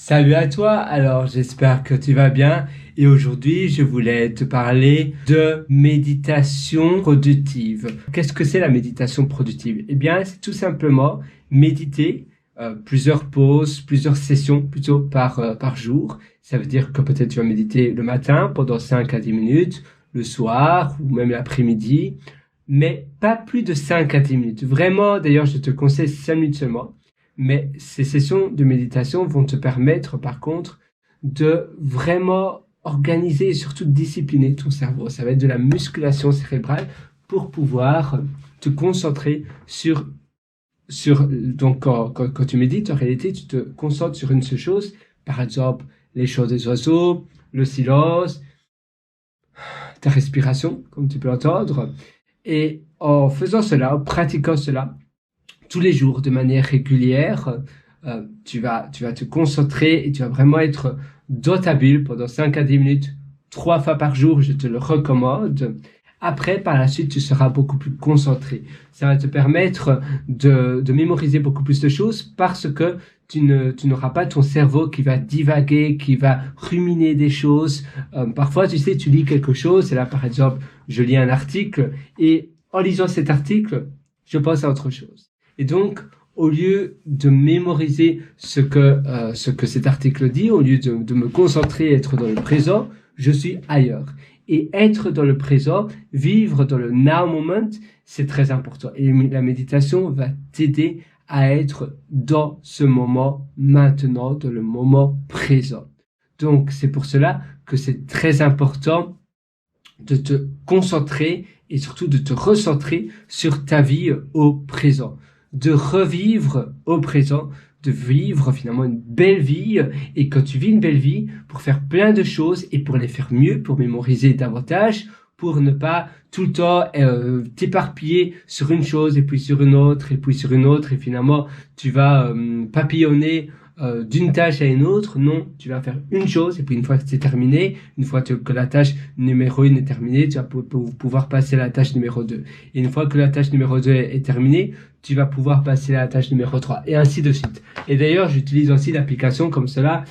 Salut à toi, alors j'espère que tu vas bien et aujourd'hui je voulais te parler de méditation productive. Qu'est-ce que c'est la méditation productive? Eh bien c'est tout simplement méditer plusieurs pauses, plusieurs sessions plutôt par jour. Ça veut dire que peut-être tu vas méditer le matin pendant 5 à 10 minutes, le soir ou même l'après-midi, mais pas plus de 5 à 10 minutes. Vraiment, d'ailleurs je te conseille 5 minutes seulement. Mais ces sessions de méditation vont te permettre, par contre, de vraiment organiser et surtout discipliner ton cerveau. Ça va être de la musculation cérébrale pour pouvoir te concentrer donc quand tu médites, en réalité, tu te concentres sur une seule chose. Par exemple, les chants des oiseaux, le silence, ta respiration, comme tu peux entendre. Et en faisant cela, en pratiquant cela, tous les jours de manière régulière, tu vas te concentrer et tu vas vraiment être dans ta bulle pendant 5 à 10 minutes, 3 fois par jour, je te le recommande. Après, par la suite, tu seras beaucoup plus concentré. Ça va te permettre de mémoriser beaucoup plus de choses parce que tu n'auras pas ton cerveau qui va divaguer, qui va ruminer des choses. Parfois, tu sais, tu lis quelque chose, et là, par exemple, je lis un article et en lisant cet article, je pense à autre chose. Et donc, au lieu de mémoriser ce que cet article dit, au lieu de me concentrer et être dans le présent, je suis ailleurs. Et être dans le présent, vivre dans le now moment, c'est très important. Et la méditation va t'aider à être dans ce moment maintenant, dans le moment présent. Donc, c'est pour cela que c'est très important de te concentrer et surtout de te recentrer sur ta vie au présent. De revivre au présent, de vivre finalement une belle vie. Et quand tu vis une belle vie, pour faire plein de choses et pour les faire mieux, pour mémoriser davantage, pour ne pas tout le temps t'éparpiller sur une chose et puis sur une autre et puis sur une autre et finalement tu vas papillonner d'une tâche à une autre. Non, tu vas faire une chose et puis une fois que c'est terminé, une fois que la tâche numéro 1 est terminée, tu vas pouvoir passer à la tâche numéro 2. Et une fois que la tâche numéro 2 est terminée, tu vas pouvoir passer à la tâche numéro 3 et ainsi de suite. Et d'ailleurs, j'utilise aussi l'application comme cela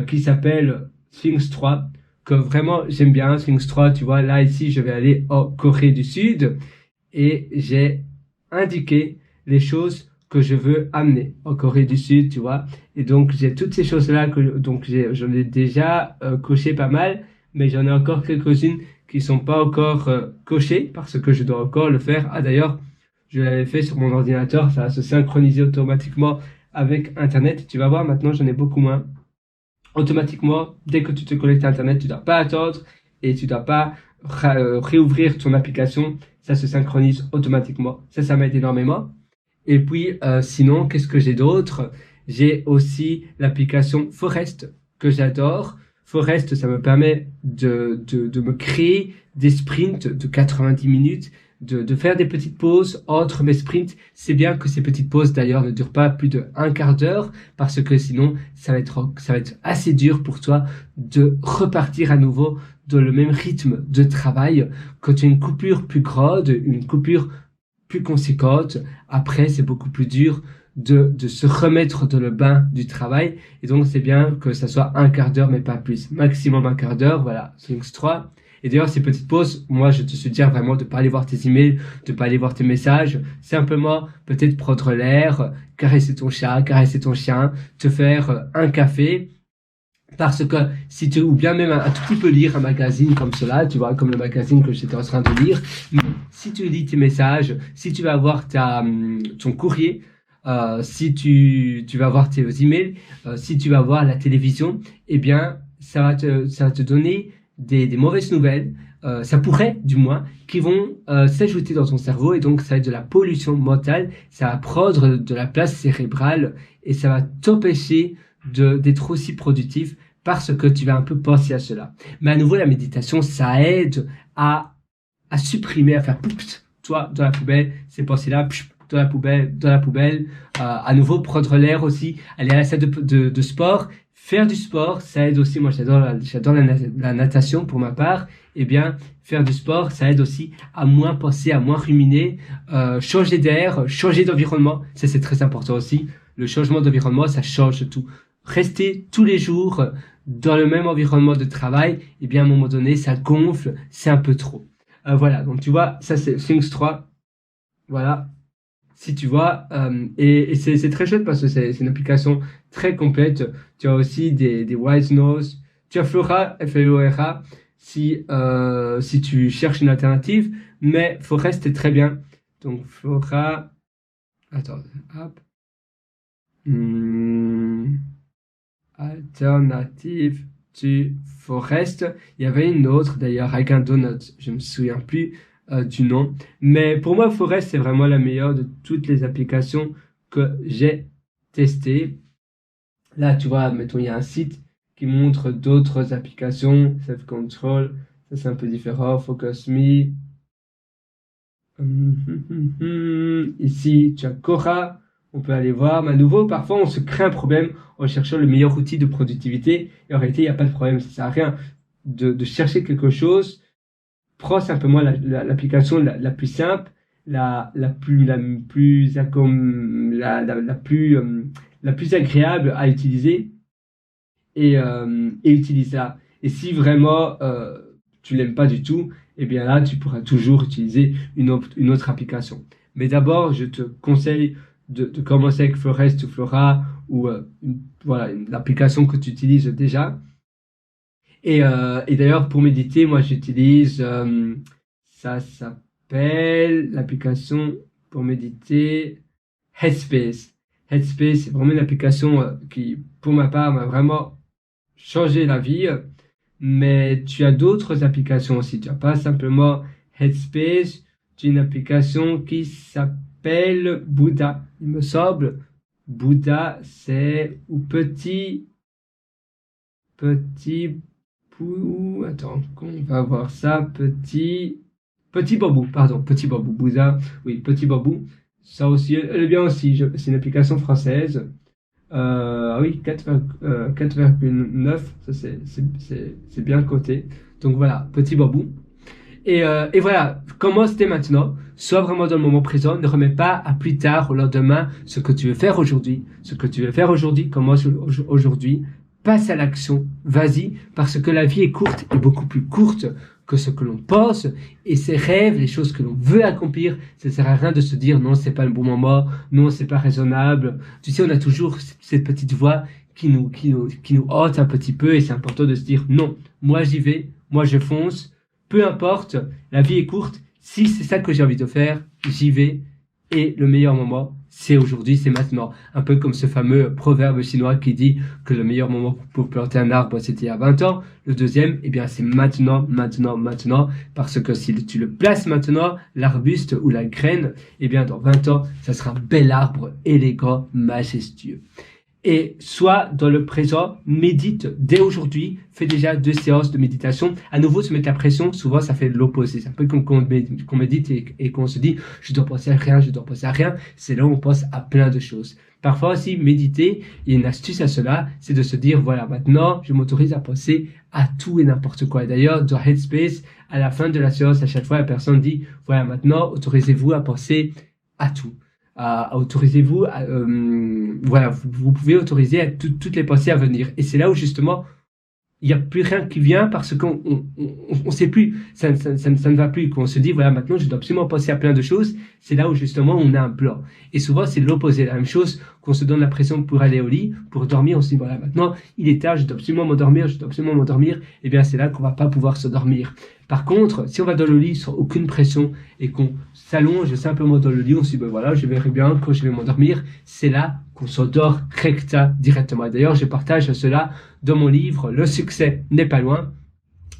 qui s'appelle Things 3 que vraiment j'aime bien. Things 3, tu vois, là ici, je vais aller en Corée du Sud et j'ai indiqué les choses que je veux amener en Corée du Sud, tu vois. Et donc, j'ai toutes ces choses-là j'en ai déjà coché pas mal, mais j'en ai encore quelques-unes qui sont pas encore cochées parce que je dois encore le faire. Ah, d'ailleurs, je l'avais fait sur mon ordinateur, ça va se synchroniser automatiquement avec Internet. Tu vas voir, maintenant, j'en ai beaucoup moins. Automatiquement, dès que tu te connectes à Internet, tu dois pas attendre et tu dois pas réouvrir ton application. Ça se synchronise automatiquement. Ça m'aide énormément. Et puis, sinon, qu'est-ce que j'ai d'autre? J'ai aussi l'application Forest que j'adore. Forest, ça me permet de me créer des sprints de 90 minutes, de faire des petites pauses entre mes sprints. C'est bien que ces petites pauses, d'ailleurs, ne durent pas plus de un quart d'heure parce que sinon, ça va être assez dur pour toi de repartir à nouveau dans le même rythme de travail. Quand tu as une coupure plus grande, une coupure plus conséquente, après c'est beaucoup plus dur de se remettre dans le bain du travail et donc c'est bien que ça soit un quart d'heure mais pas plus, maximum un quart d'heure. Voilà, Things 3. Et d'ailleurs ces petites pauses, moi je te suggère vraiment de pas aller voir tes emails, de pas aller voir tes messages, simplement peut-être prendre l'air, caresser ton chat, caresser ton chien, te faire un café. Parce que si tu, ou bien même un tout petit peu lire un magazine comme cela, tu vois, comme le magazine que j'étais en train de lire, mais si tu lis tes messages, si tu vas avoir ton courrier, si tu vas voir tes emails, si tu vas voir la télévision, eh bien, ça va te donner des mauvaises nouvelles, ça pourrait, du moins, qui vont s'ajouter dans ton cerveau et donc ça va être de la pollution mentale, ça va prendre de la place cérébrale et ça va t'empêcher d'être aussi productif parce que tu vas un peu penser à cela. Mais à nouveau, la méditation, ça aide à supprimer, à faire poups, toi, dans la poubelle, ces pensées-là, dans la poubelle, à nouveau prendre l'air aussi, aller à la salle de sport, faire du sport, ça aide aussi. Moi, j'adore la natation pour ma part. Eh bien, faire du sport, ça aide aussi à moins penser, à moins ruminer, changer d'air, changer d'environnement. Ça, c'est très important aussi. Le changement d'environnement, ça change tout. rester tous les jours dans le même environnement de travail, eh bien à un moment donné, ça gonfle, c'est un peu trop. Voilà, donc tu vois, ça c'est Things 3. Voilà, si tu vois, et c'est très chouette parce que c'est une application très complète. Tu as aussi des Wise Nose, tu as Flora, Flora, si tu cherches une alternative, mais Forest est très bien. Donc Flora, attends, hop, alternative du Forest. Il y avait une autre d'ailleurs avec un donut, je me souviens plus du nom. Mais pour moi, Forest, c'est vraiment la meilleure de toutes les applications que j'ai testées. Là, tu vois, mettons, il y a un site qui montre d'autres applications. Self Control, ça c'est un peu différent. Focus Me. Ici, tu as Cora. On peut aller voir. Mais à nouveau, parfois, on se crée un problème en cherchant le meilleur outil de productivité. Et en réalité, il n'y a pas de problème. Ça sert à rien de chercher quelque chose. Prends simplement l'application la plus simple, la plus agréable à utiliser et utilise ça. Et si vraiment tu l'aimes pas du tout, eh bien là, tu pourras toujours utiliser une autre application. Mais d'abord, je te conseille de commencer avec Forest ou Flora ou voilà, l'application que tu utilises déjà. Et d'ailleurs, pour méditer, moi, j'utilise, ça s'appelle l'application pour méditer Headspace. Headspace, c'est vraiment une application qui, pour ma part, m'a vraiment changé la vie. Mais tu as d'autres applications aussi. Tu n'as pas simplement Headspace. Tu as une application qui s'appelle Buddha, il me semble. Buddha, c'est ou petit attends, on va voir ça, petit bambou, pardon, petit bambou, Bouddha, oui, petit bambou, ça aussi, elle est bien aussi, c'est une application française, oui, 4,9, ça c'est bien coté, donc voilà, petit bambou, et voilà, commence dès maintenant, sois vraiment dans le moment présent, ne remets pas à plus tard, au lendemain, ce que tu veux faire aujourd'hui, commence aujourd'hui, passe à l'action, vas-y, parce que la vie est courte et beaucoup plus courte que ce que l'on pense, et ses rêves, les choses que l'on veut accomplir, ça ne sert à rien de se dire non, c'est pas le bon moment, non, c'est pas raisonnable. Tu sais, on a toujours cette petite voix qui nous hante un petit peu, et c'est important de se dire non, moi j'y vais, moi je fonce, peu importe, la vie est courte, si c'est ça que j'ai envie de faire, j'y vais, et le meilleur moment, c'est aujourd'hui, c'est maintenant. Un peu comme ce fameux proverbe chinois qui dit que le meilleur moment pour planter un arbre, c'était il y a 20 ans. Le deuxième, eh bien, c'est maintenant, parce que si tu le places maintenant, l'arbuste ou la graine, eh bien, dans 20 ans, ça sera un bel arbre élégant, majestueux. Et soit dans le présent, médite dès aujourd'hui, fais déjà 2 séances de méditation. À nouveau, se mettre la pression, souvent ça fait l'opposé. C'est un peu comme qu'on médite et qu'on se dit je dois penser à rien. C'est là où on pense à plein de choses. Parfois aussi, méditer, il y a une astuce à cela, c'est de se dire voilà, maintenant je m'autorise à penser à tout et n'importe quoi. Et d'ailleurs, dans Headspace, à la fin de la séance, à chaque fois, la personne dit voilà, maintenant autorisez-vous à penser à tout. Autorisez-vous, voilà, vous pouvez autoriser à toutes les pensées à venir. Et c'est là où justement il n'y a plus rien qui vient parce qu'on on sait plus, ça ne va plus, qu'on se dit voilà, maintenant je dois absolument penser à plein de choses. C'est là où justement on a un blanc. Et souvent c'est l'opposé, la même chose, qu'on se donne la pression pour aller au lit, pour dormir, on se dit voilà, maintenant il est tard, je dois absolument m'endormir. Et bien c'est là qu'on va pas pouvoir se dormir. Par contre, si on va dans le lit sans aucune pression et qu'on s'allonge simplement dans le lit, on se dit ben voilà, je verrai bien quand je vais m'endormir, c'est là qu'on s'endort recta directement. Et d'ailleurs, je partage cela dans mon livre Le succès n'est pas loin.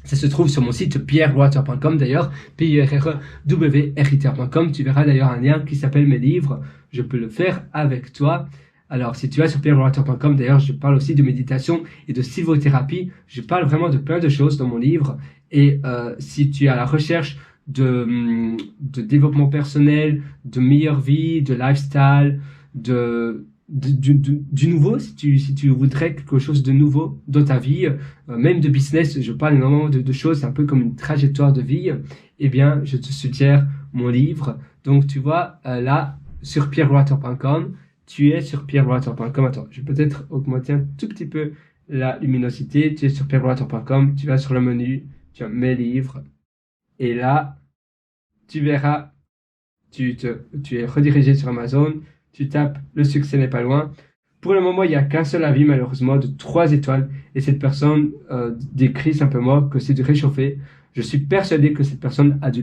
Ça se trouve sur mon site pierrewater.com d'ailleurs, pierrewriter.com. Tu verras d'ailleurs un lien qui s'appelle mes livres. Je peux le faire avec toi. Alors, si tu vas sur pierrewriter.com, d'ailleurs, je parle aussi de méditation et de sylvothérapie. Je parle vraiment de plein de choses dans mon livre. Et si tu es à la recherche de développement personnel, de meilleure vie, de lifestyle, du nouveau, si tu voudrais quelque chose de nouveau dans ta vie, même de business, je parle énormément de choses, c'est un peu comme une trajectoire de vie, eh bien, je te suggère mon livre. Donc, tu vois, là, sur pierrewriter.com, tu es sur pierreloator.com. Attends, je vais peut-être augmenter un tout petit peu la luminosité. Tu es sur pierreloator.com, tu vas sur le menu, tu as mes livres, et là, tu verras, tu es redirigé sur Amazon, tu tapes « Le succès n'est pas loin ». Pour le moment, il n'y a qu'un seul avis, malheureusement, de 3 étoiles, et cette personne décrit simplement que c'est du réchauffé. Je suis persuadé que cette personne a dû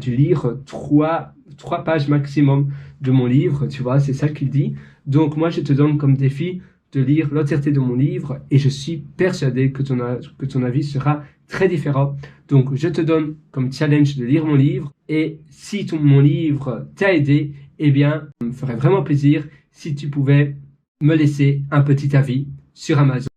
lire 3 pages maximum de mon livre, tu vois, c'est ça qu'il dit. Donc moi, je te donne comme défi de lire l'entièreté de mon livre, et je suis persuadé que ton avis sera très différent. Donc je te donne comme challenge de lire mon livre, et si mon livre t'a aidé, eh bien, ça me ferait vraiment plaisir si tu pouvais me laisser un petit avis sur Amazon.